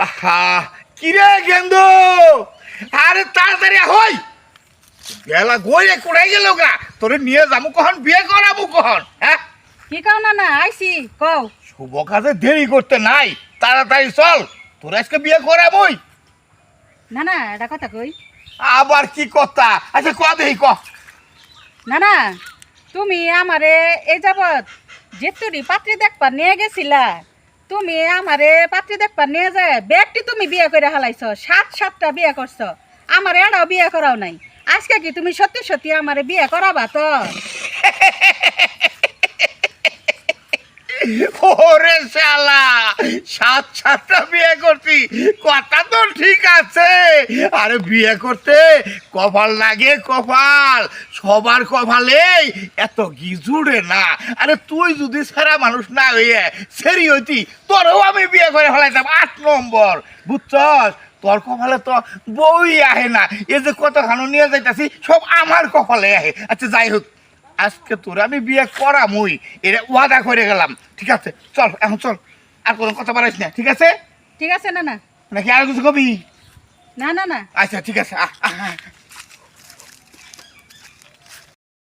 আহা কিরে গেন্দু, আরে তাড়াতাড়ি হই, বেলা গইরে কোড়াই গেল গা, তোরে নিয়ে যাবো কখন, বিয়ে করাবো কখন? হ্যাঁ কি কও না না আইছি কও। শুভ কাজে দেরি করতে নাই, তাড়াতাড়ি চল, তোর আজকে বিয়ে করাবই। না না এটা কথা কই। আবার কি কথা? আচ্ছা ক দেই ক। না না তুমি আমারে এই যাবৎ যেতুরি পাত্রী দেখবা নিয়ে গেছিলা, তুমি আমারে পাত্রী দেখবা নিয়ে যায় ব্যাগটি তুমি বিয়ে করে হালাইছো, সাতটা বিয়ে করছো, আমার এটাও বিয়ে করাও নাই। আজকে কি তুমি সত্যি সত্যি আমারে বিয়ে করাবা তো? ওরে শালা, সাতটা বিয়ে করছি, কথা তো ঠিক আছে। আরে বিয়ে করতে কপাল লাগে, কপাল সবার কপালেই এত গিজুড়ে না। আরে তুই যদি সেরা মানুষ না হইয়ে সেরি হইতি, তোরও আমি বিয়ে করে ফেলাইতাম 8 নম্বর, বুঝছস? তোর কপালে তো বই আহে না, এই যে কতখানো নিয়ে যাইতাছি সব আমার কপালে আহে। আচ্ছা যাই হোক, আজকে তোর আমি বিয়ে করামই, এটা ওয়াদা করে গেলাম, ঠিক আছে? চল এখন চল, আর কোনো কথা বাড়াইস না, ঠিক আছে? ঠিক আছে না না নাকি আর কিছু কবি? না না না আচ্ছা ঠিক আছে, আহ আহ আহ।